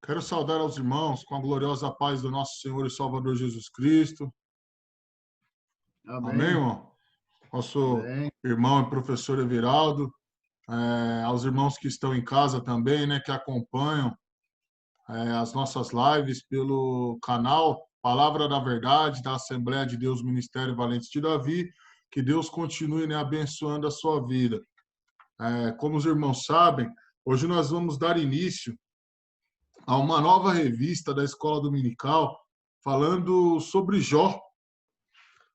Quero saudar aos irmãos com a gloriosa paz do nosso Senhor e Salvador Jesus Cristo. Amém, Amém. irmão? Nosso Amém. irmão e professor Everaldo, aos irmãos que estão em casa também, né, que acompanham as nossas lives pelo canal Palavra da Verdade da Assembleia de Deus Ministério Valentes de Davi, que Deus continue, né, abençoando a sua vida. Como os irmãos sabem, hoje nós vamos dar início a uma nova revista da Escola Dominical falando sobre Jó.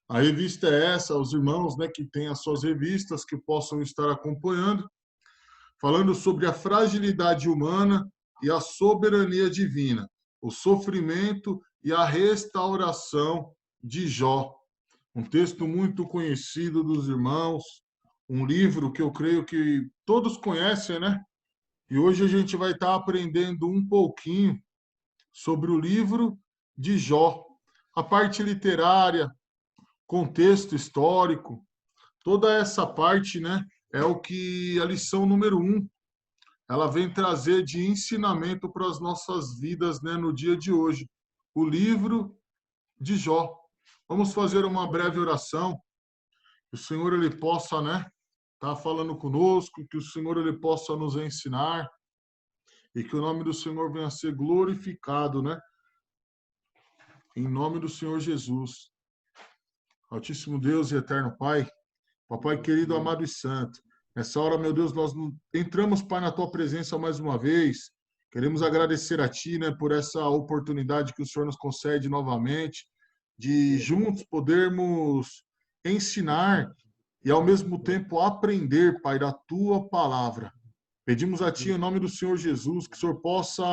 A revista é essa, os irmãos, né, que têm as suas revistas, que possam estar acompanhando, falando sobre a fragilidade humana e a soberania divina, o sofrimento e a restauração de Jó. Um texto muito conhecido dos irmãos, um livro que eu creio que todos conhecem, né? E hoje a gente vai estar aprendendo um pouquinho sobre o livro de Jó. A parte literária, contexto histórico, toda essa parte, né, é o que a lição número 1, ela vem trazer de ensinamento para as nossas vidas, né, no dia de hoje. O livro de Jó. Vamos fazer uma breve oração. Que o Senhor ele possa, né, estar falando conosco, que o Senhor ele possa nos ensinar e que o nome do Senhor venha a ser glorificado, né? Em nome do Senhor Jesus. Altíssimo Deus e eterno Pai, Papai querido, amado e santo, nessa hora, meu Deus, nós entramos, Pai, na Tua presença mais uma vez. Queremos agradecer a Ti, né, por essa oportunidade que o Senhor nos concede novamente, de juntos podermos ensinar e, ao mesmo tempo, aprender, Pai, da Tua palavra. Pedimos a Ti, em nome do Senhor Jesus, que o Senhor possa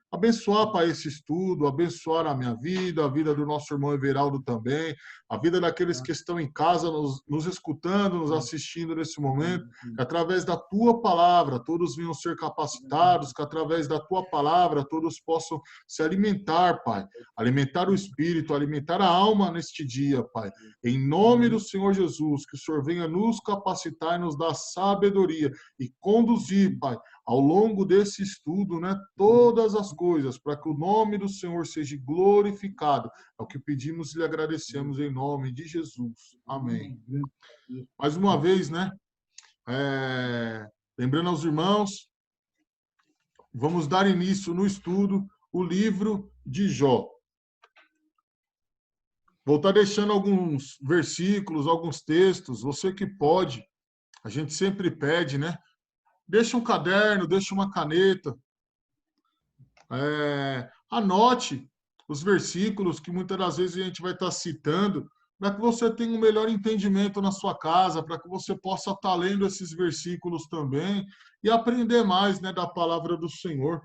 abençoar, Pai, esse estudo, abençoar a minha vida, a vida do nosso irmão Everaldo também, a vida daqueles que estão em casa nos escutando, nos assistindo nesse momento, que através da Tua palavra todos venham ser capacitados, que através da Tua palavra todos possam se alimentar, Pai, alimentar o espírito, alimentar a alma neste dia, Pai. Em nome do Senhor Jesus, que o Senhor venha nos capacitar e nos dar sabedoria e conduzir, Pai, ao longo desse estudo, né, todas as coisas, para que o nome do Senhor seja glorificado. É o que pedimos e lhe agradecemos em nome de Jesus. Amém. Mais uma vez, né, lembrando aos irmãos, vamos dar início no estudo, o livro de Jó. Vou estar deixando alguns versículos, alguns textos, você que pode, a gente sempre pede, né? Deixa um caderno, deixa uma caneta, anote os versículos que muitas das vezes a gente vai estar citando, para que você tenha um melhor entendimento na sua casa, para que você possa estar lendo esses versículos também e aprender mais, né, da palavra do Senhor.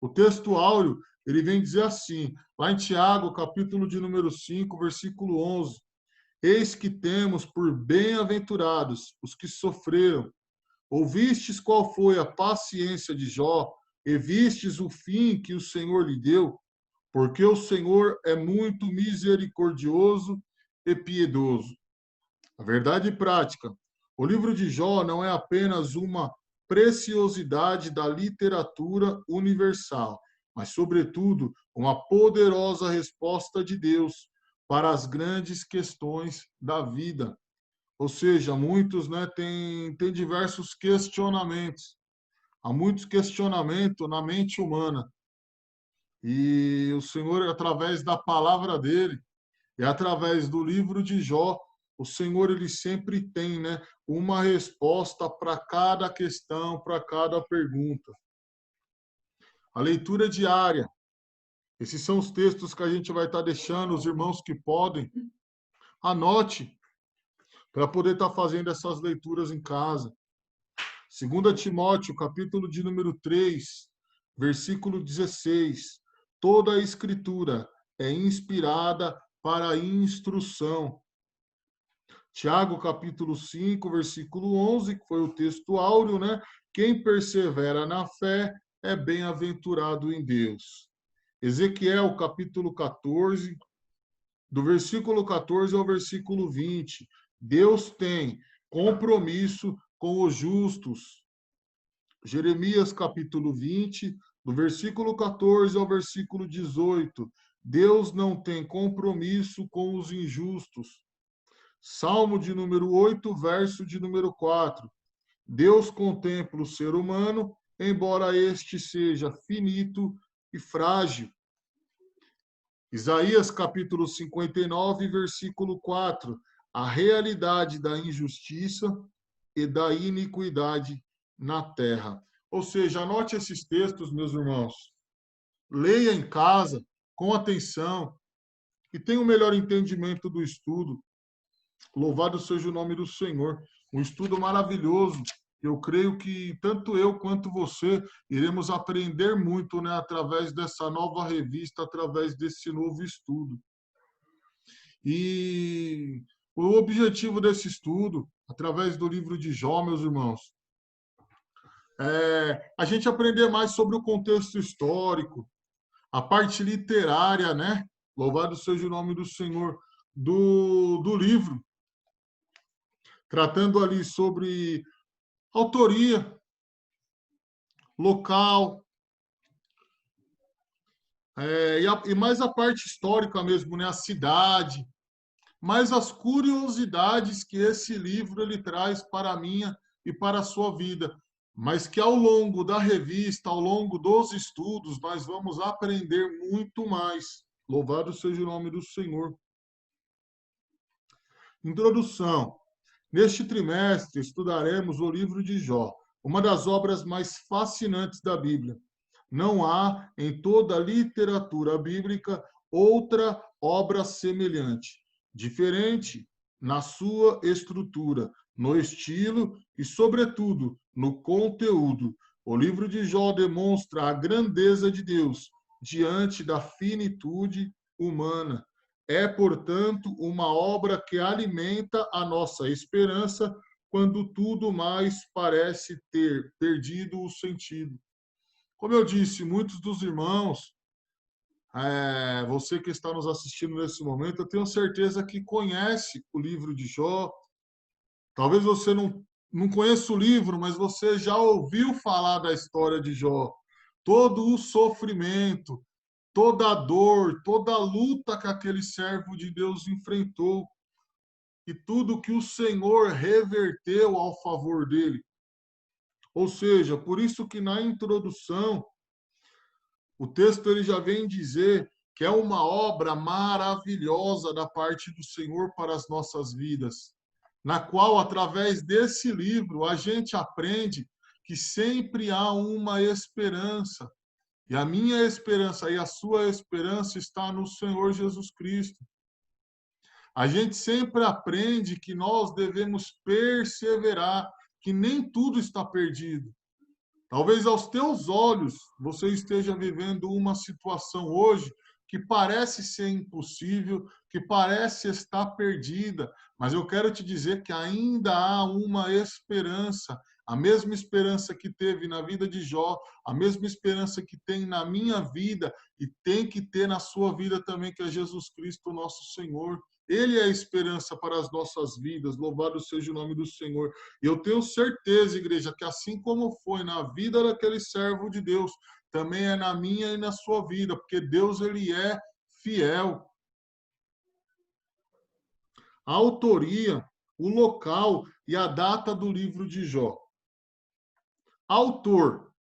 O texto áureo, ele vem dizer assim, lá em Tiago, capítulo de número 5, versículo 11, eis que temos por bem-aventurados os que sofreram. Ouvistes qual foi a paciência de Jó, e vistes o fim que o Senhor lhe deu, porque o Senhor é muito misericordioso e piedoso. A verdade prática. O livro de Jó não é apenas uma preciosidade da literatura universal, mas, sobretudo, uma poderosa resposta de Deus para as grandes questões da vida. Ou seja, muitos, né, têm diversos questionamentos. Há muitos questionamentos na mente humana. E o Senhor, através da palavra dele, e através do livro de Jó, o Senhor ele sempre tem, né, uma resposta para cada questão, para cada pergunta. A leitura diária. Esses são os textos que a gente vai estar deixando, os irmãos que podem. Anote para poder estar fazendo essas leituras em casa. 2 Timóteo, capítulo de número 3, versículo 16. Toda a escritura é inspirada para a instrução. Tiago, capítulo 5, versículo 11, que foi o texto áureo, né? Quem persevera na fé é bem-aventurado em Deus. Ezequiel, capítulo 14, do versículo 14 ao versículo 20. Deus tem compromisso com os justos. Jeremias, capítulo 20, do versículo 14 ao versículo 18, Deus não tem compromisso com os injustos. Salmo de número 8, verso de número 4. Deus contempla o ser humano, embora este seja finito e frágil. Isaías capítulo 59, versículo 4. A realidade da injustiça e da iniquidade na terra. Ou seja, anote esses textos, meus irmãos. Leia em casa, com atenção, e tenha o melhor entendimento do estudo. Louvado seja o nome do Senhor. Um estudo maravilhoso. Eu creio que tanto eu quanto você iremos aprender muito, né, através dessa nova revista, através desse novo estudo. E o objetivo desse estudo, através do livro de Jó, meus irmãos, é a gente aprender mais sobre o contexto histórico, a parte literária, né? Louvado seja o nome do Senhor, do livro, tratando ali sobre autoria, local, e mais a parte histórica mesmo, né? A cidade, mais as curiosidades que esse livro ele traz para a minha e para a sua vida, mas que ao longo da revista, ao longo dos estudos, nós vamos aprender muito mais. Louvado seja o nome do Senhor. Introdução. Neste trimestre, estudaremos o livro de Jó, uma das obras mais fascinantes da Bíblia. Não há, em toda a literatura bíblica, outra obra semelhante, diferente na sua estrutura, no estilo e, sobretudo, no conteúdo. O livro de Jó demonstra a grandeza de Deus diante da finitude humana. É, portanto, uma obra que alimenta a nossa esperança quando tudo mais parece ter perdido o sentido. Como eu disse, muitos dos irmãos, você que está nos assistindo nesse momento, eu tenho certeza que conhece o livro de Jó. Talvez você não conheça o livro, mas você já ouviu falar da história de Jó. Todo o sofrimento, toda a dor, toda a luta que aquele servo de Deus enfrentou e tudo que o Senhor reverteu ao favor dele. Ou seja, por isso que na introdução o texto ele já vem dizer que é uma obra maravilhosa da parte do Senhor para as nossas vidas, na qual, através desse livro, a gente aprende que sempre há uma esperança. E a minha esperança e a sua esperança está no Senhor Jesus Cristo. A gente sempre aprende que nós devemos perseverar, que nem tudo está perdido. Talvez aos teus olhos você esteja vivendo uma situação hoje que parece ser impossível, que parece estar perdida, mas eu quero te dizer que ainda há uma esperança, a mesma esperança que teve na vida de Jó, a mesma esperança que tem na minha vida e tem que ter na sua vida também, que é Jesus Cristo, nosso Senhor. Ele é a esperança para as nossas vidas, louvado seja o nome do Senhor. E eu tenho certeza, igreja, que assim como foi na vida daquele servo de Deus, também é na minha e na sua vida, porque Deus ele é fiel. A autoria, o local e a data do livro de Jó. Autor.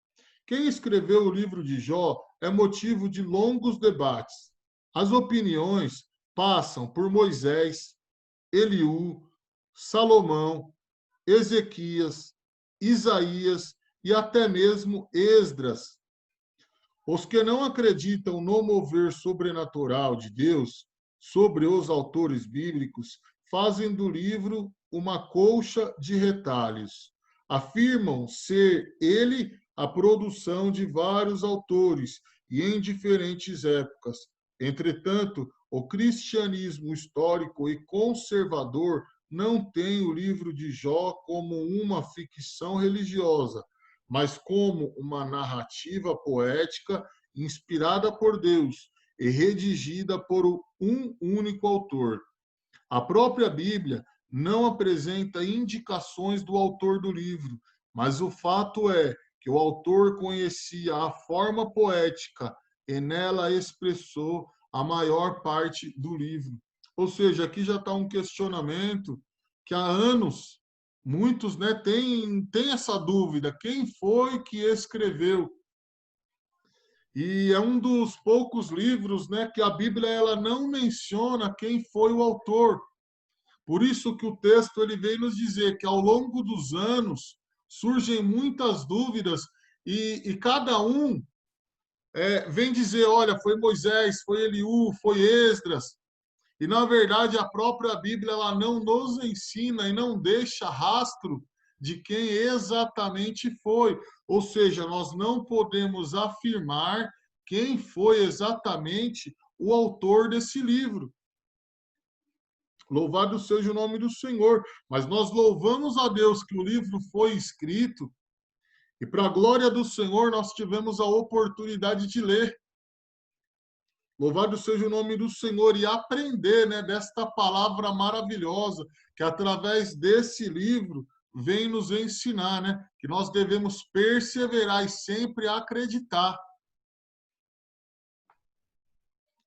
Quem escreveu o livro de Jó é motivo de longos debates. As opiniões passam por Moisés, Eliú, Salomão, Ezequias, Isaías e até mesmo Esdras. Os que não acreditam no mover sobrenatural de Deus sobre os autores bíblicos fazem do livro uma colcha de retalhos. Afirmam ser ele a produção de vários autores e em diferentes épocas. Entretanto, o cristianismo histórico e conservador não tem o livro de Jó como uma ficção religiosa, mas como uma narrativa poética inspirada por Deus e redigida por um único autor. A própria Bíblia não apresenta indicações do autor do livro, mas o fato é que o autor conhecia a forma poética e nela expressou a maior parte do livro. Ou seja, aqui já está um questionamento que há anos muitos, né, têm essa dúvida: quem foi que escreveu? E é um dos poucos livros, né, que a Bíblia ela não menciona quem foi o autor. Por isso que o texto ele vem nos dizer que ao longo dos anos surgem muitas dúvidas e cada um vem dizer, olha, foi Moisés, foi Eliú, foi Esdras. E na verdade a própria Bíblia ela não nos ensina e não deixa rastro de quem exatamente foi. Ou seja, nós não podemos afirmar quem foi exatamente o autor desse livro. Louvado seja o nome do Senhor. Mas nós louvamos a Deus que o livro foi escrito e, para a glória do Senhor, nós tivemos a oportunidade de ler. Louvado seja o nome do Senhor e aprender, né, desta palavra maravilhosa que, através desse livro, vem nos ensinar, né, que nós devemos perseverar e sempre acreditar.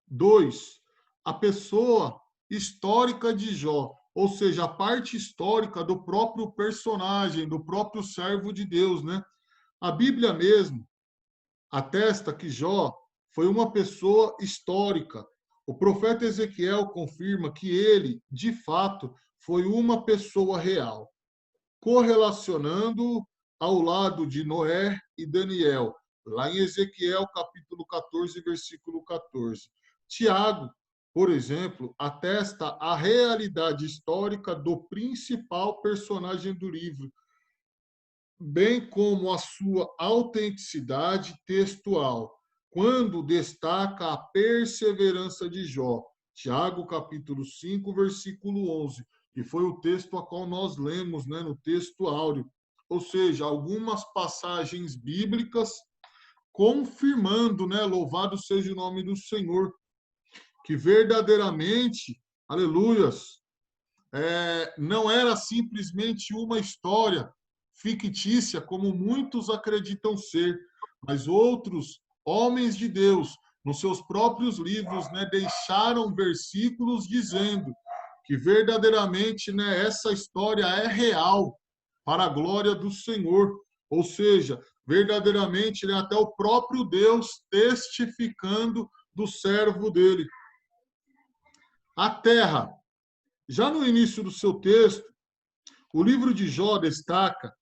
2. A pessoa histórica de Jó, ou seja, a parte histórica do próprio personagem, do próprio servo de Deus, né? A Bíblia mesmo atesta que Jó foi uma pessoa histórica. O profeta Ezequiel confirma que ele, de fato, foi uma pessoa real, correlacionando ao lado de Noé e Daniel, lá em Ezequiel capítulo 14, versículo 14. Tiago, por exemplo, atesta a realidade histórica do principal personagem do livro, bem como a sua autenticidade textual, quando destaca a perseverança de Jó. Tiago, capítulo 5, versículo 11, que foi o texto a qual nós lemos, né, no texto áureo. Ou seja, algumas passagens bíblicas confirmando, né, louvado seja o nome do Senhor, que verdadeiramente, aleluias, não era simplesmente uma história fictícia, como muitos acreditam ser, mas outros homens de Deus, nos seus próprios livros, né, deixaram versículos dizendo que verdadeiramente, né, essa história é real para a glória do Senhor. Ou seja, verdadeiramente, né, até o próprio Deus testificando do servo dele. A terra. Já no início do seu texto, o livro de Jó destaca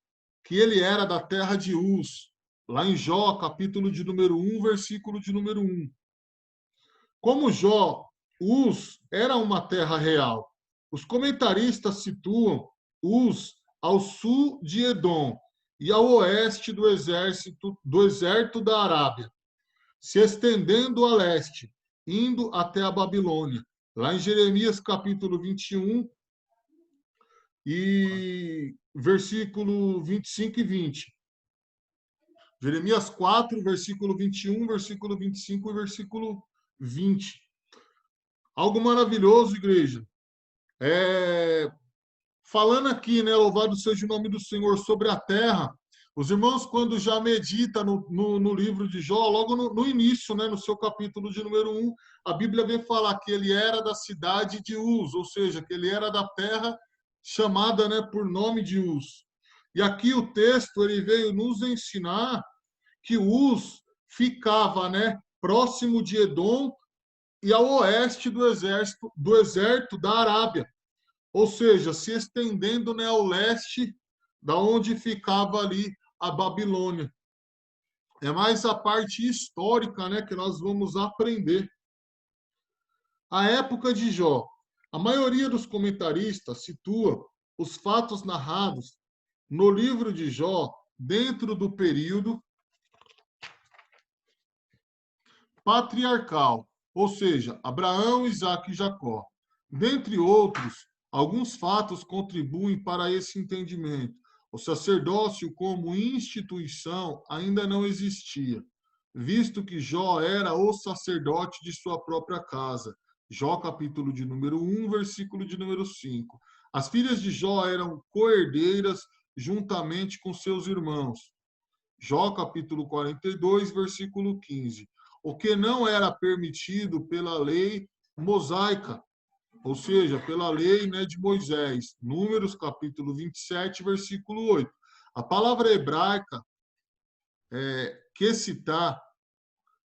que ele era da terra de Uz, lá em Jó, capítulo de número 1, versículo de número 1. Como Jó, Uz era uma terra real. Os comentaristas situam Uz ao sul de Edom e ao oeste do deserto da Arábia, se estendendo a leste, indo até a Babilônia. Lá em Jeremias capítulo 21 e versículo 25 e 20. Jeremias 4, versículo 21, versículo 25 e versículo 20. Algo maravilhoso, igreja. Falando aqui, né, louvado seja o nome do Senhor, sobre a terra, os irmãos, quando já medita no livro de Jó, logo no início, né, no seu capítulo de número 1, a Bíblia vem falar que ele era da cidade de Uz, ou seja, que ele era da terra chamada, né, por nome de Uz. E aqui o texto ele veio nos ensinar que Uz ficava, né, próximo de Edom e ao oeste do deserto da Arábia, ou seja, se estendendo, né, ao leste, da onde ficava ali a Babilônia. É mais a parte histórica, né, que nós vamos aprender. A época de Jó. A maioria dos comentaristas situa os fatos narrados no livro de Jó dentro do período patriarcal, ou seja, Abraão, Isaque e Jacó. Dentre outros, alguns fatos contribuem para esse entendimento. O sacerdócio como instituição ainda não existia, visto que Jó era o sacerdote de sua própria casa. Jó, capítulo de número 1, versículo de número 5. As filhas de Jó eram co-herdeiras juntamente com seus irmãos. Jó, capítulo 42, versículo 15. O que não era permitido pela lei mosaica, ou seja, pela lei, né, de Moisés. Números, capítulo 27, versículo 8. A palavra hebraica que citar,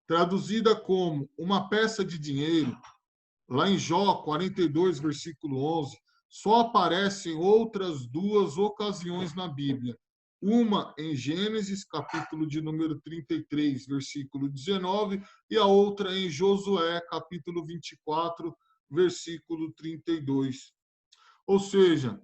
traduzida como uma peça de dinheiro, lá em Jó 42, versículo 11, só aparece em outras duas ocasiões na Bíblia. Uma em Gênesis, capítulo de número 33, versículo 19, e a outra em Josué, capítulo 24, versículo 32. Ou seja,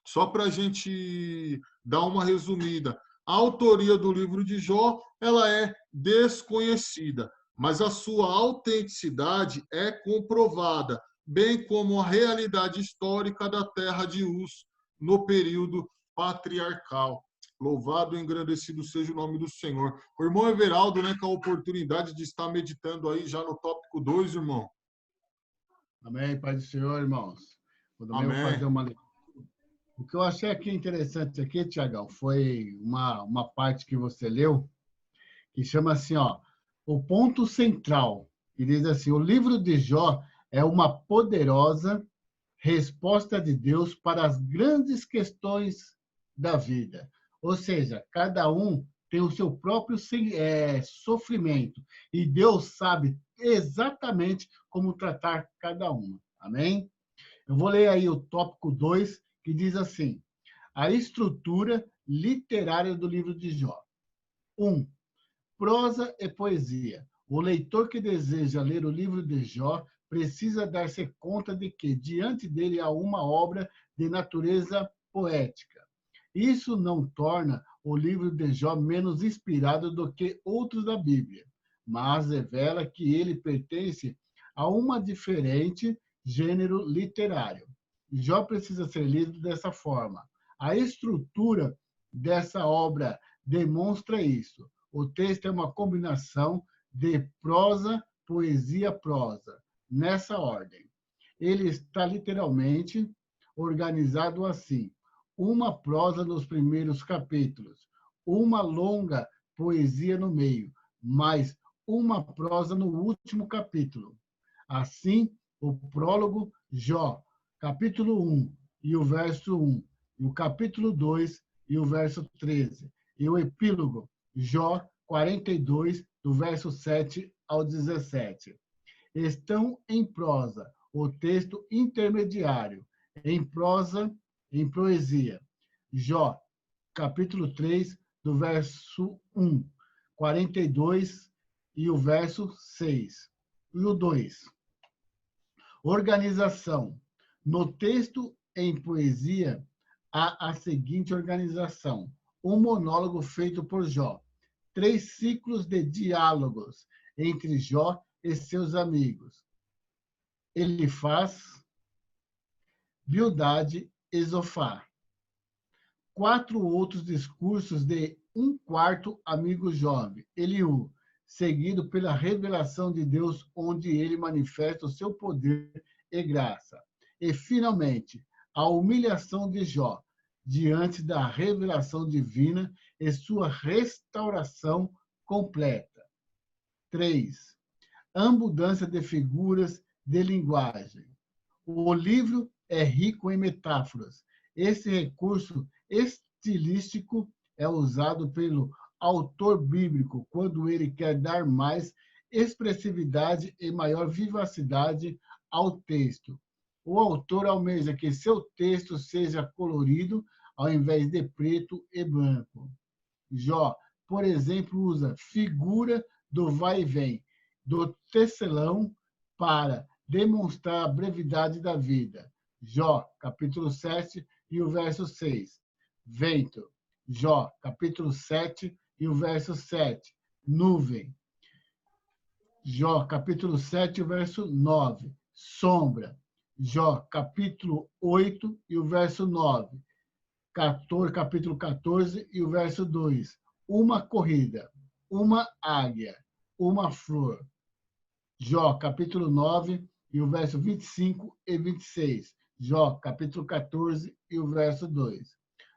só para a gente dar uma resumida, a autoria do livro de Jó ela é desconhecida, mas a sua autenticidade é comprovada, bem como a realidade histórica da terra de Uz no período patriarcal. Louvado e engrandecido seja o nome do Senhor. O irmão Everaldo, né, com a oportunidade de estar meditando aí já no tópico 2, irmão. Amém, Pai do Senhor, irmãos. Eu também vou Amém. fazer uma leitura. O que eu achei aqui interessante aqui, Tiagão, foi uma parte que você leu, que chama assim, ó, o ponto central. E diz assim, o livro de Jó é uma poderosa resposta de Deus para as grandes questões da vida. Ou seja, cada um tem o seu próprio sofrimento. E Deus sabe exatamente como tratar cada uma. Amém? Eu vou ler aí o tópico 2, que diz assim: a estrutura literária do livro de Jó. 1. Prosa e poesia. O leitor que deseja ler o livro de Jó precisa dar-se conta de que, diante dele, há uma obra de natureza poética. Isso não torna o livro de Jó menos inspirado do que outros da Bíblia, mas revela que ele pertence a uma diferente gênero literário. Jó precisa ser lido dessa forma. A estrutura dessa obra demonstra isso. O texto é uma combinação de prosa, poesia, prosa, nessa ordem. Ele está literalmente organizado assim: uma prosa nos primeiros capítulos, uma longa poesia no meio, mais uma prosa no último capítulo. Assim, o prólogo, Jó, capítulo 1 e o verso 1, e o capítulo 2 e o verso 13, e o epílogo, Jó 42, do verso 7 ao 17. Estão em prosa, o texto intermediário, em prosa, em poesia. Jó, capítulo 3, do verso 1, 42 e o verso 6. E o 2. Organização. No texto em poesia, há a seguinte organização: um monólogo feito por Jó, 3 ciclos de diálogos entre Jó e seus amigos, Elifaz, Bildade e Zofar. 4 outros discursos de um quarto amigo jovem, Eliú, seguido pela revelação de Deus, onde ele manifesta o seu poder e graça. E, finalmente, a humilhação de Jó, diante da revelação divina e sua restauração completa. 3. Abundância de figuras de linguagem. O livro é rico em metáforas. Esse recurso estilístico é usado pelo autor bíblico quando ele quer dar mais expressividade e maior vivacidade ao texto. O autor almeja que seu texto seja colorido ao invés de preto e branco. Jó, por exemplo, usa figura do vai e vem, do tecelão, para demonstrar a brevidade da vida. Jó, capítulo 7 e o verso 6. Vento. Jó, capítulo 7 e o verso 7. Nuvem. Jó, capítulo 7 e o verso 9. Sombra. Jó, capítulo 8 e o verso 9. Capítulo 14 e o verso 2. Uma corrida, uma águia, uma flor. Jó, capítulo 9 e o verso 25 e 26. Jó, capítulo 14 e o verso 2.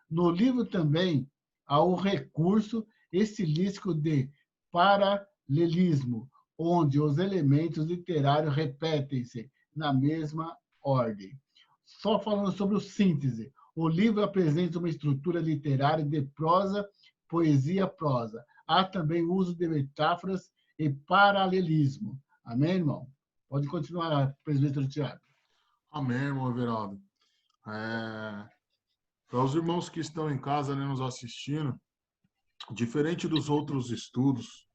No livro também há o recurso estilístico de paralelismo, onde os elementos literários repetem-se na mesma ordem. Só falando sobre o síntese, o livro apresenta uma estrutura literária de prosa, poesia, prosa. Há também uso de metáforas e paralelismo. Amém, irmão? Pode continuar, presbítero Tiago. Amém, irmão Everaldo. Para os irmãos que estão em casa, né, nos assistindo, diferente dos outros estudos,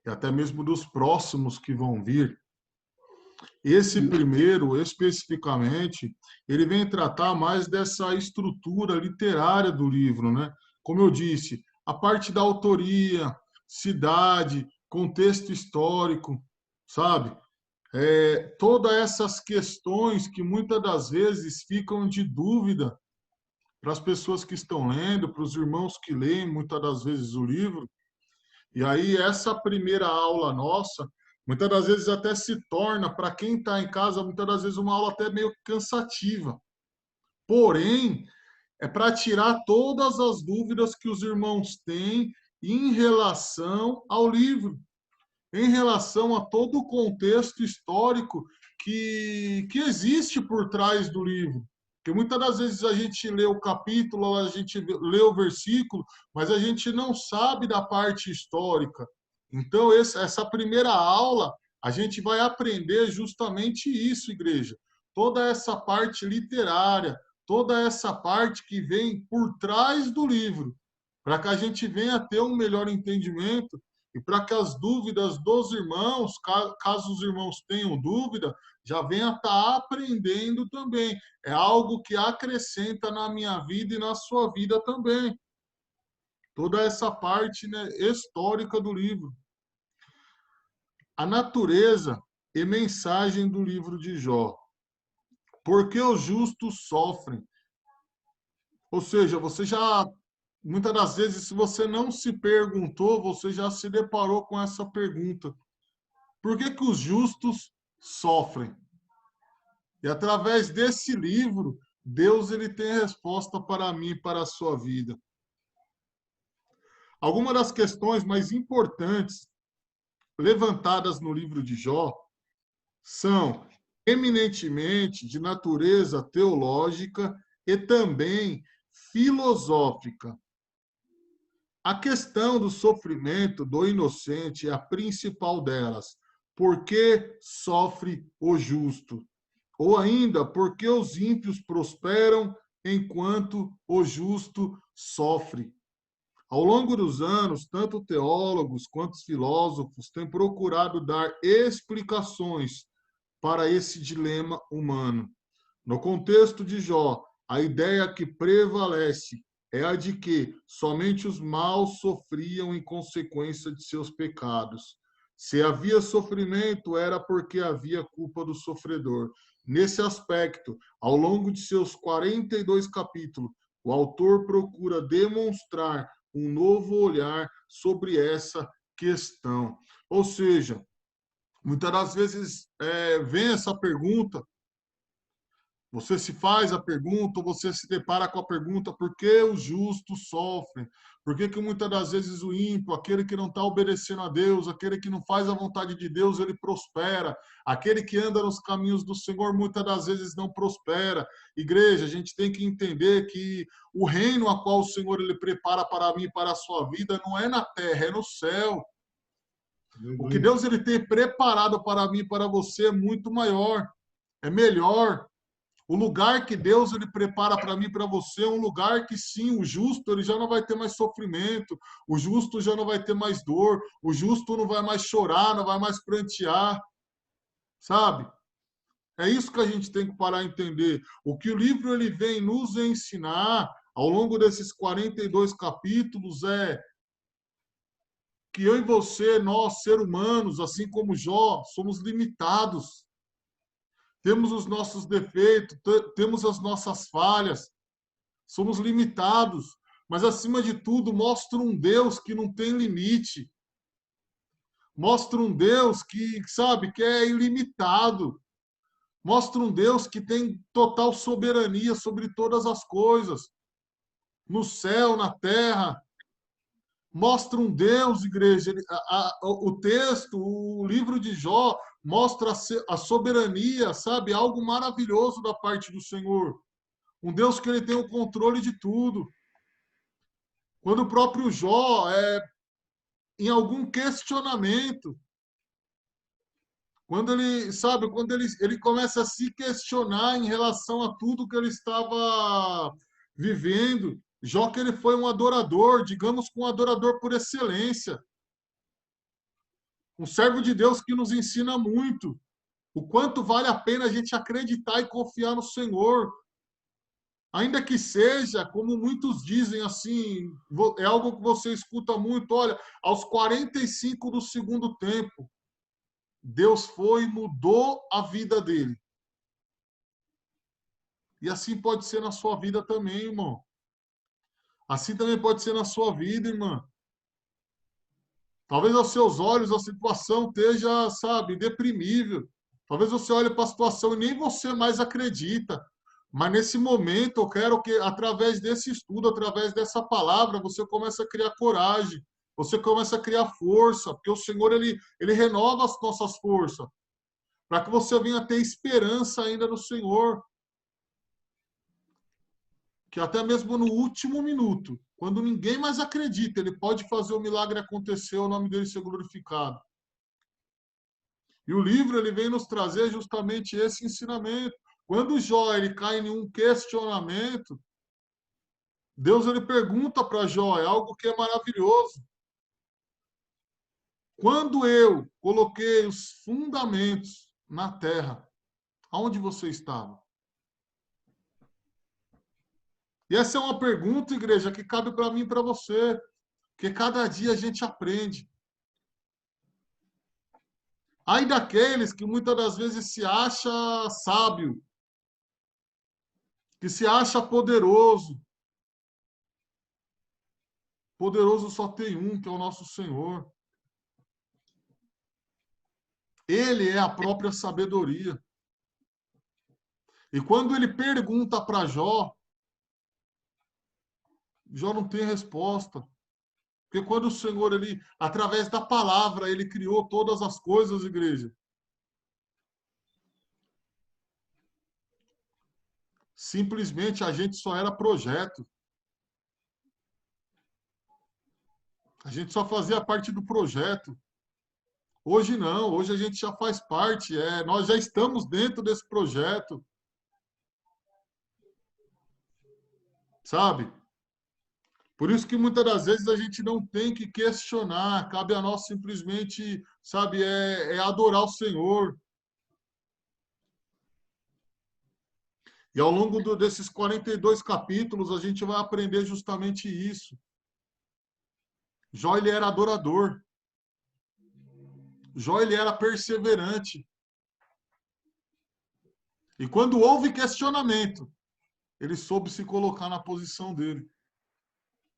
e até mesmo dos próximos que vão vir, esse primeiro, especificamente, ele vem tratar mais dessa estrutura literária do livro, né? Como eu disse, a parte da autoria, cidade, contexto histórico, sabe? Todas essas questões que muitas das vezes ficam de dúvida para as pessoas que estão lendo, para os irmãos que leem muitas das vezes o livro. E aí essa primeira aula nossa, muitas das vezes até se torna, para quem está em casa, muitas das vezes uma aula até meio cansativa. Porém, é para tirar todas as dúvidas que os irmãos têm em relação ao livro, em relação a todo o contexto histórico que existe por trás do livro. Porque muitas das vezes a gente lê o capítulo, a gente lê o versículo, mas a gente não sabe da parte histórica. Então, essa primeira aula, a gente vai aprender justamente isso, igreja. Toda essa parte literária, toda essa parte que vem por trás do livro, para que a gente venha ter um melhor entendimento e para que as dúvidas dos irmãos, caso os irmãos tenham dúvida, já venha estar aprendendo também. É algo que acrescenta na minha vida e na sua vida também. Toda essa parte, né, histórica do livro. A natureza e mensagem do livro de Jó. Por que os justos sofrem? Ou seja, você já, muitas das vezes, se você não se perguntou, você já se deparou com essa pergunta. Por que os justos sofrem? E através desse livro, Deus ele tem resposta para mim e para a sua vida. Algumas das questões mais importantes levantadas no livro de Jó são eminentemente de natureza teológica e também filosófica. A questão do sofrimento do inocente é a principal delas. Por que sofre o justo? Ou ainda, por que os ímpios prosperam enquanto o justo sofre? Ao longo dos anos, tanto teólogos quanto filósofos têm procurado dar explicações para esse dilema humano. No contexto de Jó, a ideia que prevalece é a de que somente os maus sofriam em consequência de seus pecados. Se havia sofrimento, era porque havia culpa do sofredor. Nesse aspecto, ao longo de seus 42 capítulos, o autor procura demonstrar um novo olhar sobre essa questão. Ou seja, muitas das vezes vem essa pergunta, você se faz a pergunta, ou você se depara com a pergunta, por que os justos sofrem? Por que muitas das vezes o ímpio, aquele que não está obedecendo a Deus, aquele que não faz a vontade de Deus, ele prospera. Aquele que anda nos caminhos do Senhor, muitas das vezes não prospera. Igreja, a gente tem que entender que o reino a qual o Senhor ele prepara para mim e para a sua vida não é na terra, é no céu. O que Deus ele tem preparado para mim e para você é muito maior, é melhor. O lugar que Deus ele prepara para mim e para você é um lugar que sim, o justo ele já não vai ter mais sofrimento, o justo já não vai ter mais dor, o justo não vai mais chorar, não vai mais prantear, sabe? É isso que a gente tem que parar a entender. O que o livro ele vem nos ensinar ao longo desses 42 capítulos é que eu e você, nós, seres humanos, assim como Jó, somos limitados. Temos os nossos defeitos, temos as nossas falhas, somos limitados, mas acima de tudo mostra um Deus que não tem limite. Mostra um Deus que, sabe, que é ilimitado. Mostra um Deus que tem total soberania sobre todas as coisas, no céu, na terra. mostra um Deus, igreja. O texto, o livro de Jó, mostra a soberania, sabe? Algo maravilhoso da parte do Senhor. Um Deus que ele tem o controle de tudo. Quando o próprio Jó, em algum questionamento, quando ele, sabe, quando ele começa a se questionar em relação a tudo que ele estava vivendo, Jó que ele foi um adorador, digamos que um adorador por excelência, um servo de Deus que nos ensina muito, o quanto vale a pena a gente acreditar e confiar no Senhor, ainda que seja, como muitos dizem assim, é algo que você escuta muito, olha, aos 45 do segundo tempo, Deus foi e mudou a vida dele. E assim pode ser na sua vida também, irmão. Assim também pode ser na sua vida, irmã. Talvez aos seus olhos a situação esteja, sabe, deprimível. Talvez você olhe para a situação e nem você mais acredita. Mas nesse momento eu quero que, através desse estudo, através dessa palavra, você comece a criar coragem. Você começa a criar força, porque o Senhor, ele renova as nossas forças. Para que você venha ter esperança ainda no Senhor. Que até mesmo no último minuto, quando ninguém mais acredita, ele pode fazer o milagre acontecer, o nome dele ser glorificado. E o livro ele vem nos trazer justamente esse ensinamento. Quando Jó ele cai em um questionamento, Deus ele pergunta para Jó, é algo que é maravilhoso. Quando eu coloquei os fundamentos na terra, aonde você estava? E essa é uma pergunta, igreja, que cabe para mim e para você, porque cada dia a gente aprende. Ai daqueles que muitas das vezes se acha sábio, que se acha poderoso. Poderoso só tem um, que é o nosso Senhor. Ele é a própria sabedoria. E quando ele pergunta para Jó, Jó não tem resposta. Porque quando o Senhor, ele, através da palavra, ele criou todas as coisas, igreja. Simplesmente a gente só era projeto. A gente só fazia parte do projeto. Hoje não, hoje a gente já faz parte, nós já estamos dentro desse projeto. Sabe? Por isso que muitas das vezes a gente não tem que questionar, cabe a nós simplesmente, sabe, adorar o Senhor. E ao longo desses 42 capítulos, a gente vai aprender justamente isso. Jó, ele era adorador. Jó, ele era perseverante. E quando houve questionamento, ele soube se colocar na posição dele,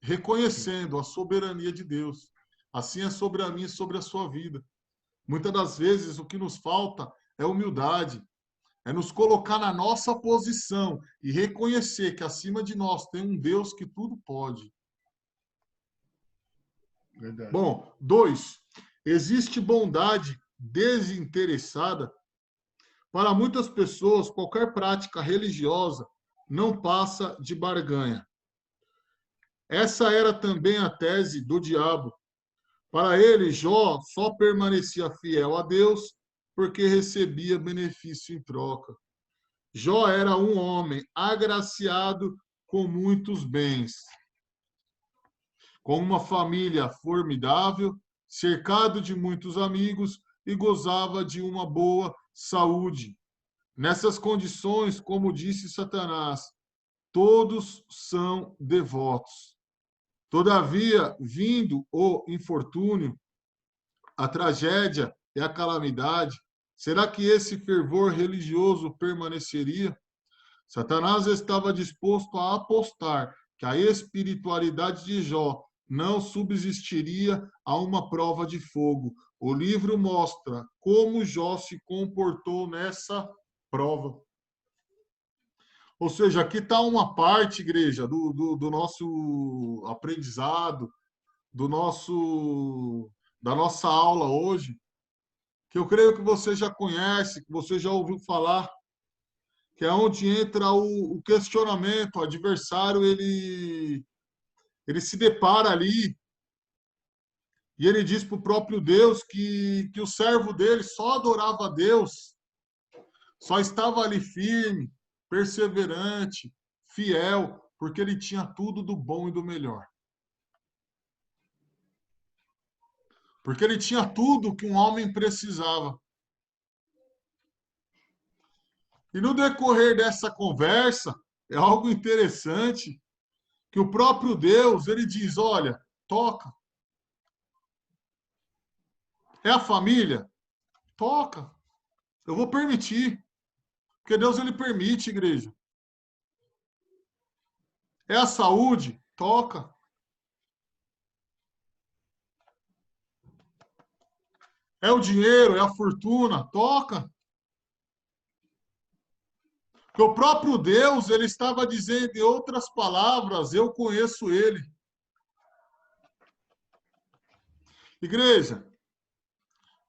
reconhecendo a soberania de Deus. Assim é sobre a minha e sobre a sua vida. Muitas das vezes, o que nos falta é humildade, é nos colocar na nossa posição e reconhecer que acima de nós tem um Deus que tudo pode. Verdade. Bom, 2. Existe bondade desinteressada. Para muitas pessoas, qualquer prática religiosa não passa de barganha. Essa era também a tese do diabo. Para ele, Jó só permanecia fiel a Deus porque recebia benefício em troca. Jó era um homem agraciado com muitos bens, com uma família formidável, cercado de muitos amigos e gozava de uma boa saúde. Nessas condições, como disse Satanás, todos são devotos. Todavia, vindo o infortúnio, a tragédia e a calamidade, será que esse fervor religioso permaneceria? Satanás estava disposto a apostar que a espiritualidade de Jó não subsistiria a uma prova de fogo. O livro mostra como Jó se comportou nessa prova. Ou seja, aqui está uma parte, igreja, do nosso aprendizado, da nossa aula hoje, que eu creio que você já conhece, que você já ouviu falar, que é onde entra o questionamento. O adversário, ele se depara ali e ele diz para o próprio Deus que o servo dele só adorava a Deus, só estava ali firme, perseverante, fiel, porque ele tinha tudo do bom e do melhor. Porque ele tinha tudo que um homem precisava. E no decorrer dessa conversa, é algo interessante, que o próprio Deus, ele diz, olha, toca. É a família? Toca. Eu vou permitir. Porque Deus, ele permite, igreja. É a saúde? Toca. É o dinheiro? É a fortuna? Toca. Porque o próprio Deus, ele estava dizendo, em outras palavras, eu conheço ele. Igreja,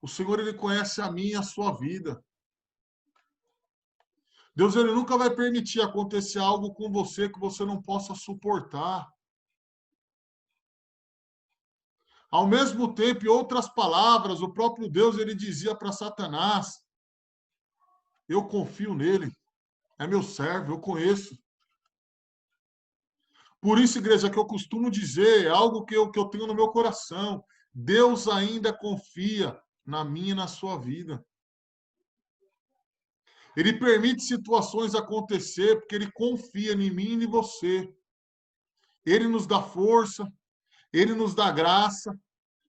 o Senhor, ele conhece a minha e a sua vida. Deus, ele nunca vai permitir acontecer algo com você que você não possa suportar. Ao mesmo tempo, em outras palavras, o próprio Deus, ele dizia para Satanás, eu confio nele, é meu servo, eu conheço. Por isso, igreja, que eu costumo dizer, é algo que eu tenho no meu coração, Deus ainda confia na minha e na sua vida. Ele permite situações acontecer porque ele confia em mim e em você. Ele nos dá força, ele nos dá graça.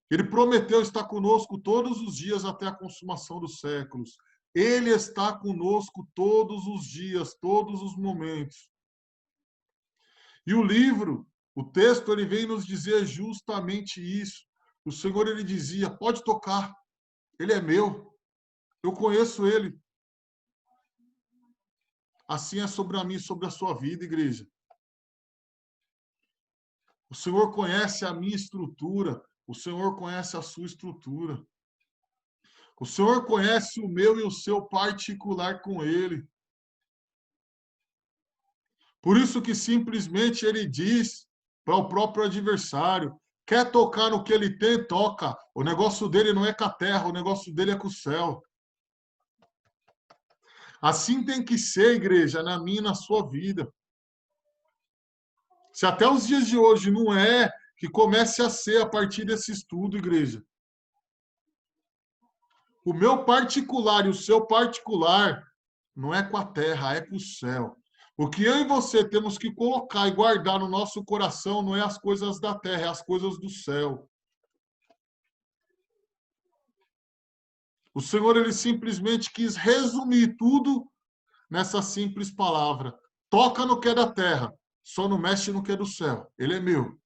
Ele prometeu estar conosco todos os dias até a consumação dos séculos. Ele está conosco todos os dias, todos os momentos. E o livro, o texto, ele vem nos dizer justamente isso. O Senhor, ele dizia, pode tocar, ele é meu, eu conheço ele. Assim é sobre a mim e sobre a sua vida, igreja. O Senhor conhece a minha estrutura, o Senhor conhece a sua estrutura. O Senhor conhece o meu e o seu particular com ele. Por isso que simplesmente ele diz para o próprio adversário, quer tocar no que ele tem, toca. O negócio dele não é com a terra, o negócio dele é com o céu. Assim tem que ser, igreja, na minha e na sua vida. Se até os dias de hoje não é, que comece a ser a partir desse estudo, igreja. O meu particular e o seu particular não é com a terra, é com o céu. O que eu e você temos que colocar e guardar no nosso coração não é as coisas da terra, é as coisas do céu. O Senhor, ele simplesmente quis resumir tudo nessa simples palavra. Toca no que é da terra, só não mexe no que é do céu. Ele é meu.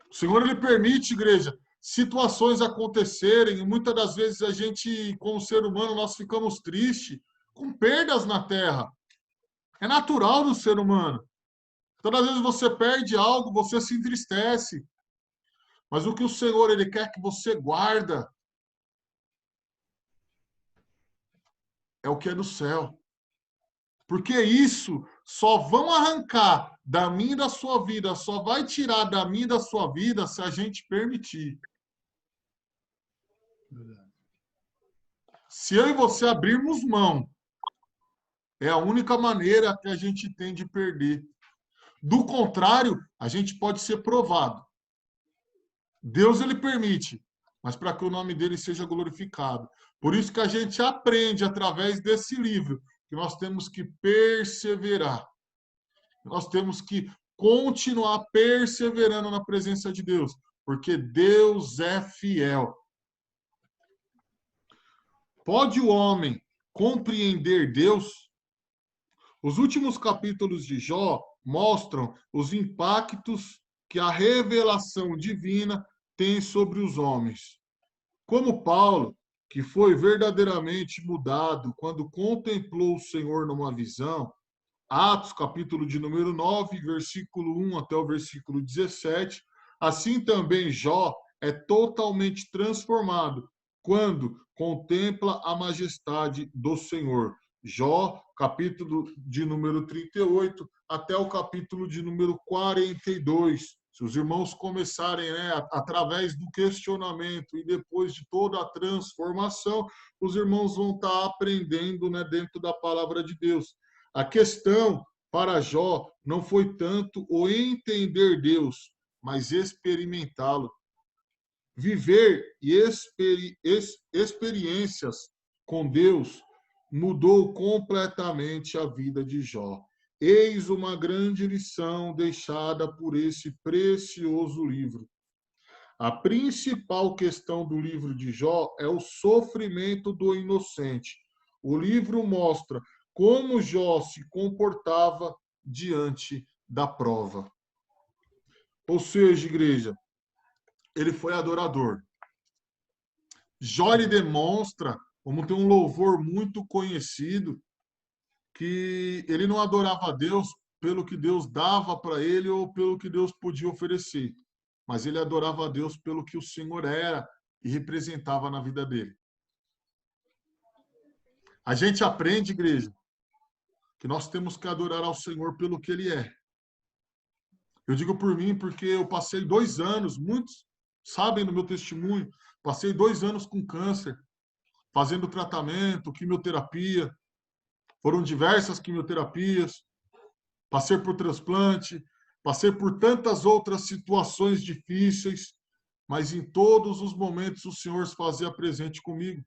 O Senhor, ele permite, igreja, situações acontecerem, e muitas das vezes a gente, como ser humano, nós ficamos tristes com perdas na terra. É natural do ser humano. Todas as vezes você perde algo, você se entristece. Mas o que o Senhor, ele quer que você guarda é o que é do céu. Porque isso só vão arrancar da minha e da sua vida, só vai tirar da minha e da sua vida se a gente permitir. Se eu e você abrirmos mão, é a única maneira que a gente tem de perder. Do contrário, a gente pode ser provado. Deus, ele permite, mas para que o nome dele seja glorificado. Por isso que a gente aprende através desse livro que nós temos que perseverar. Nós temos que continuar perseverando na presença de Deus, porque Deus é fiel. Pode o homem compreender Deus? Os últimos capítulos de Jó mostram os impactos que a revelação divina tem sobre os homens. Como Paulo, que foi verdadeiramente mudado quando contemplou o Senhor numa visão, Atos, capítulo de número 9, versículo 1 até o versículo 17. Assim também Jó é totalmente transformado quando contempla a majestade do Senhor. Jó, capítulo de número 38 até o capítulo de número 42. Se os irmãos começarem, né, através do questionamento e depois de toda a transformação, os irmãos vão estar aprendendo, né, dentro da palavra de Deus. A questão para Jó não foi tanto o entender Deus, mas experimentá-lo. Viver e experiências com Deus mudou completamente a vida de Jó. Eis uma grande lição deixada por esse precioso livro. A principal questão do livro de Jó é o sofrimento do inocente. O livro mostra como Jó se comportava diante da prova. Ou seja, igreja, ele foi adorador. Jó ele demonstra, como tem um louvor muito conhecido, que ele não adorava a Deus pelo que Deus dava para ele ou pelo que Deus podia oferecer, mas ele adorava a Deus pelo que o Senhor era e representava na vida dele. A gente aprende, igreja, que nós temos que adorar ao Senhor pelo que Ele é. Eu digo por mim porque eu passei 2 anos, muitos sabem do meu testemunho, passei 2 anos com câncer, fazendo tratamento, quimioterapia, foram diversas quimioterapias, passei por transplante, passei por tantas outras situações difíceis, mas em todos os momentos o Senhor se fazia presente comigo.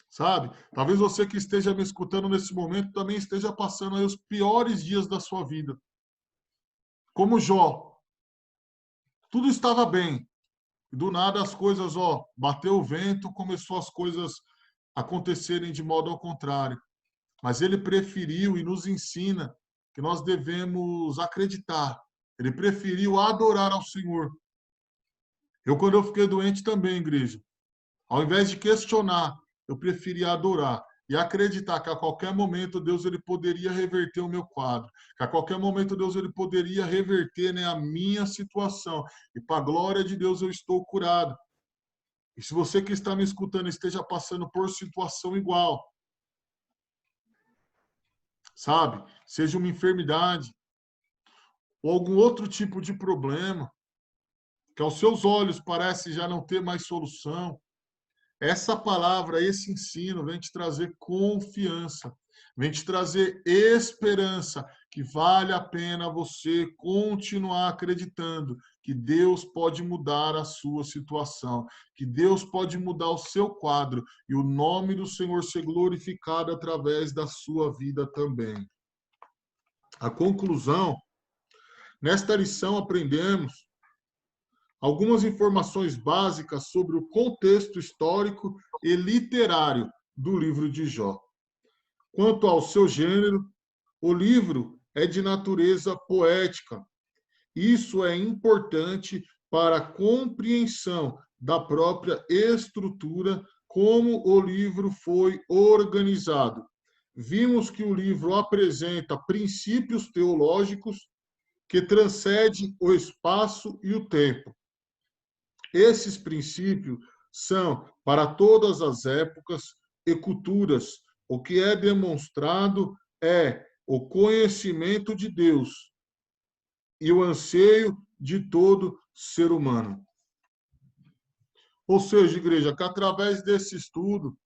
Sabe? Talvez você que esteja me escutando nesse momento também esteja passando aí os piores dias da sua vida. Como Jó. Tudo estava bem. Do nada as coisas, bateu o vento, começou as coisas acontecerem de modo ao contrário. Mas ele preferiu e nos ensina que nós devemos acreditar. Ele preferiu adorar ao Senhor. Quando eu fiquei doente também, igreja, ao invés de questionar, eu preferia adorar e acreditar que a qualquer momento Deus ele poderia reverter o meu quadro, que a qualquer momento Deus ele poderia reverter, né, a minha situação. E para a glória de Deus eu estou curado. E se você que está me escutando esteja passando por situação igual, sabe, seja uma enfermidade ou algum outro tipo de problema, que aos seus olhos parece já não ter mais solução, essa palavra, esse ensino vem te trazer confiança, vem te trazer esperança, que vale a pena você continuar acreditando que Deus pode mudar a sua situação, que Deus pode mudar o seu quadro e o nome do Senhor ser glorificado através da sua vida também. A conclusão, nesta lição aprendemos algumas informações básicas sobre o contexto histórico e literário do livro de Jó. Quanto ao seu gênero, o livro é de natureza poética. Isso é importante para a compreensão da própria estrutura, como o livro foi organizado. Vimos que o livro apresenta princípios teológicos que transcendem o espaço e o tempo. Esses princípios são para todas as épocas e culturas. O que é demonstrado é o conhecimento de Deus e o anseio de todo ser humano. Ou seja, igreja, que através desse estudo,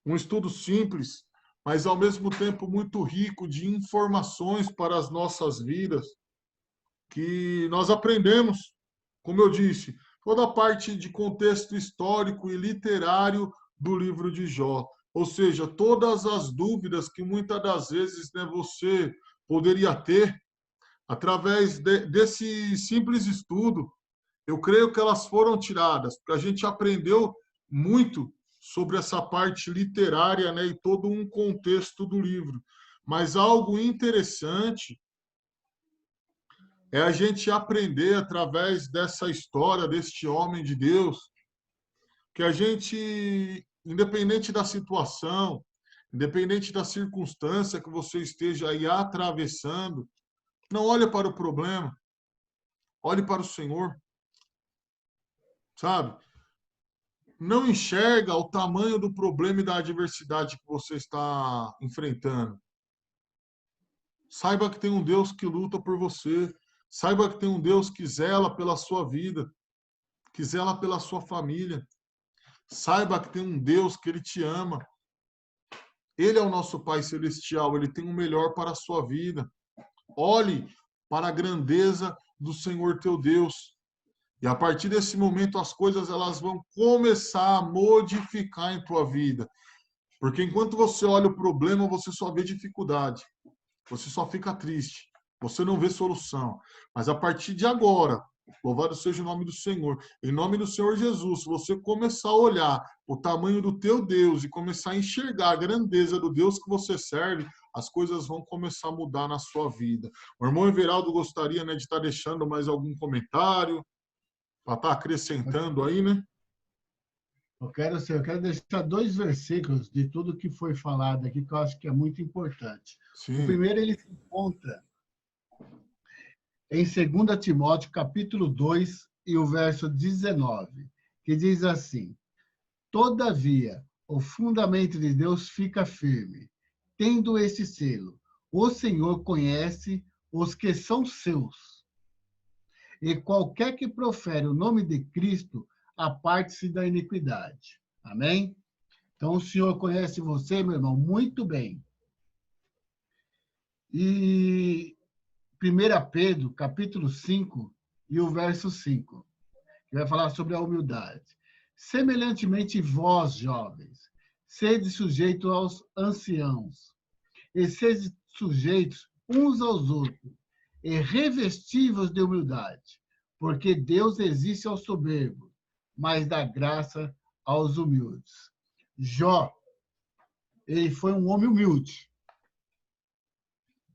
um estudo simples, mas ao mesmo tempo muito rico de informações para as nossas vidas, que nós aprendemos, como eu disse, toda a parte de contexto histórico e literário do livro de Jó. Ou seja, todas as dúvidas que muitas das vezes, né, você poderia ter, através desse simples estudo, eu creio que elas foram tiradas, porque a gente aprendeu muito sobre essa parte literária, né, e todo um contexto do livro. Mas algo interessante é a gente aprender através dessa história, deste homem de Deus, que a gente, independente da situação, Independente da circunstância que você esteja aí atravessando, não olhe para o problema, olhe para o Senhor, sabe? Não enxerga o tamanho do problema e da adversidade que você está enfrentando. Saiba que tem um Deus que luta por você. Saiba que tem um Deus que zela pela sua vida, que zela pela sua família. Saiba que tem um Deus que Ele te ama. Ele é o nosso Pai Celestial, Ele tem o melhor para a sua vida. Olhe para a grandeza do Senhor teu Deus. E a partir desse momento as coisas elas vão começar a modificar em tua vida. Porque enquanto você olha o problema, você só vê dificuldade. Você só fica triste. Você não vê solução. Mas a partir de agora, louvado seja o nome do Senhor, em nome do Senhor Jesus, se você começar a olhar o tamanho do teu Deus e começar a enxergar a grandeza do Deus que você serve, as coisas vão começar a mudar na sua vida. O irmão Everaldo gostaria, né, de estar deixando mais algum comentário, para estar acrescentando aí, né? Eu quero deixar 2 versículos de tudo que foi falado aqui, que eu acho que é muito importante. O Sim. primeiro, ele se encontra em 2 Timóteo, capítulo 2, e o verso 19, que diz assim: Todavia, o fundamento de Deus fica firme, tendo este selo: o Senhor conhece os que são seus, e qualquer que profere o nome de Cristo, aparte-se da iniquidade. Amém? Então, o Senhor conhece você, meu irmão, muito bem. E 1 Pedro, capítulo 5, e o verso 5, que vai falar sobre a humildade. Semelhantemente, vós, jovens, sede sujeitos aos anciãos, e sede sujeitos uns aos outros, e revestivos de humildade, porque Deus resiste aos soberbos, mas dá graça aos humildes. Jó, ele foi um homem humilde.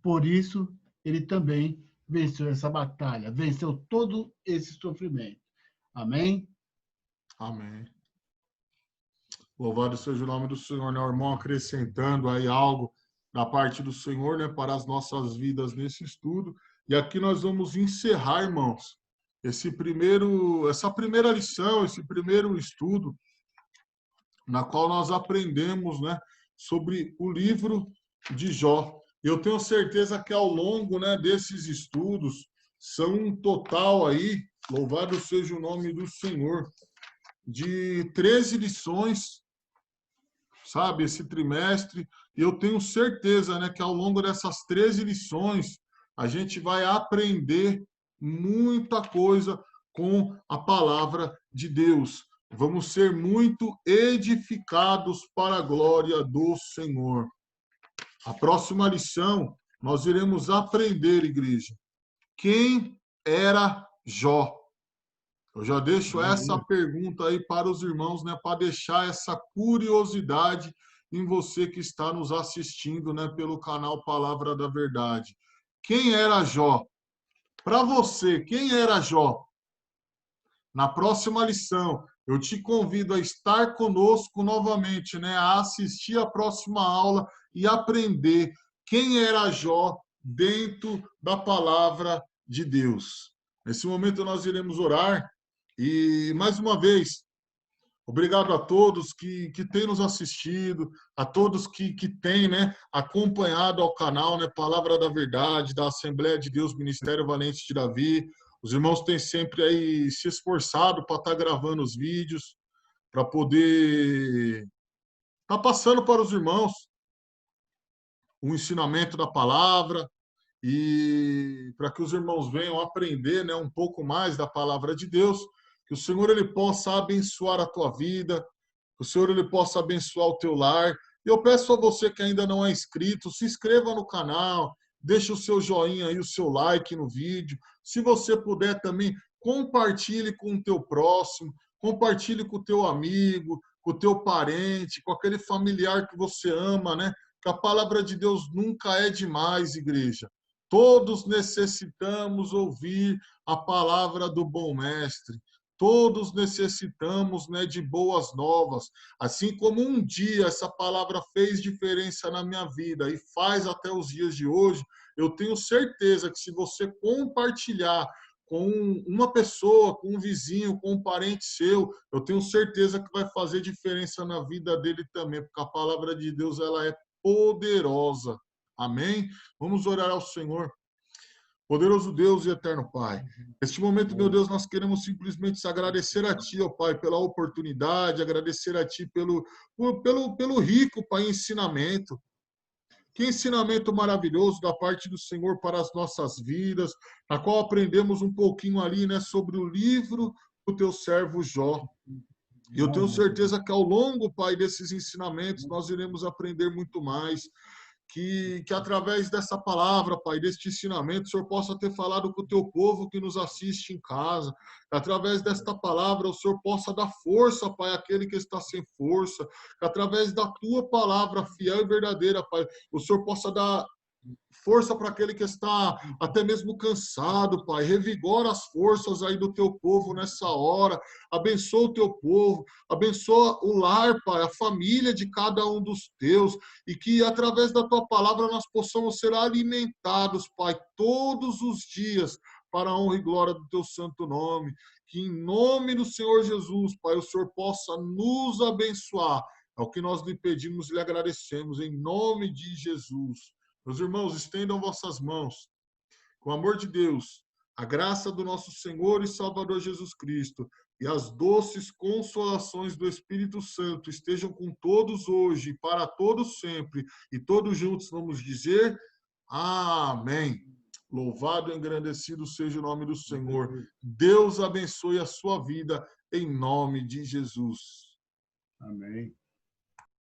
Por isso, ele também venceu essa batalha, venceu todo esse sofrimento. Amém? Amém. Louvado seja o nome do Senhor, né, irmão? Acrescentando aí algo da parte do Senhor, né, para as nossas vidas nesse estudo. E aqui nós vamos encerrar, irmãos, essa primeira lição, esse primeiro estudo, na qual nós aprendemos, né, sobre o livro de Jó. Eu tenho certeza que ao longo, né, desses estudos, são um total aí, louvado seja o nome do Senhor, de 13 lições, sabe, esse trimestre. E eu tenho certeza, né, que ao longo dessas 13 lições, a gente vai aprender muita coisa com a palavra de Deus. Vamos ser muito edificados para a glória do Senhor. A próxima lição, nós iremos aprender, igreja, quem era Jó. Eu já deixo essa pergunta aí para os irmãos, né, para deixar essa curiosidade em você que está nos assistindo, né, pelo canal Palavra da Verdade. Quem era Jó? Para você, quem era Jó? Na próxima lição, eu te convido a estar conosco novamente, né, a assistir a próxima aula e aprender quem era Jó dentro da palavra de Deus. Nesse momento nós iremos orar e, mais uma vez, obrigado a todos que têm nos assistido, a todos que têm, né, acompanhado ao canal, né, Palavra da Verdade, da Assembleia de Deus, Ministério Valente de Davi. Os irmãos têm sempre aí se esforçado para estar gravando os vídeos, para poder estar passando para os irmãos o ensinamento da palavra e para que os irmãos venham aprender, né, um pouco mais da palavra de Deus, que o Senhor ele possa abençoar a tua vida, que o Senhor ele possa abençoar o teu lar. E eu peço a você que ainda não é inscrito, se inscreva no canal, deixe o seu joinha aí, o seu like no vídeo. Se você puder também, compartilhe com o teu próximo, compartilhe com o teu amigo, com o teu parente, com aquele familiar que você ama, né? Que a palavra de Deus nunca é demais, igreja. Todos necessitamos ouvir a palavra do bom mestre. Todos necessitamos, né, de boas novas. Assim como um dia essa palavra fez diferença na minha vida e faz até os dias de hoje, eu tenho certeza que se você compartilhar com uma pessoa, com um vizinho, com um parente seu, eu tenho certeza que vai fazer diferença na vida dele também, porque a palavra de Deus ela é poderosa. Amém? Vamos orar ao Senhor. Poderoso Deus e eterno Pai, neste momento, meu Deus, nós queremos simplesmente agradecer a Ti, ó Pai, pela oportunidade, agradecer a Ti pelo rico, Pai, ensinamento. Que ensinamento maravilhoso da parte do Senhor para as nossas vidas, na qual aprendemos um pouquinho ali, né, sobre o livro do Teu servo Jó. E eu tenho certeza que ao longo, Pai, desses ensinamentos, nós iremos aprender muito mais. Que através dessa palavra, Pai, deste ensinamento, o Senhor possa ter falado com o teu povo que nos assiste em casa. Que através desta palavra, o Senhor possa dar força, Pai, àquele que está sem força. Que através da tua palavra fiel e verdadeira, Pai, o Senhor possa dar força para aquele que está até mesmo cansado, Pai. Revigora as forças aí do teu povo nessa hora. Abençoa o teu povo. Abençoa o lar, Pai, a família de cada um dos teus. E que através da tua palavra nós possamos ser alimentados, Pai, todos os dias para a honra e glória do teu santo nome. Que em nome do Senhor Jesus, Pai, o Senhor possa nos abençoar. É o que nós lhe pedimos e lhe agradecemos em nome de Jesus. Meus irmãos, estendam vossas mãos. Com o amor de Deus, a graça do nosso Senhor e Salvador Jesus Cristo e as doces consolações do Espírito Santo estejam com todos hoje e para todos sempre. E todos juntos vamos dizer amém. Louvado e engrandecido seja o nome do Senhor. Deus abençoe a sua vida em nome de Jesus. Amém.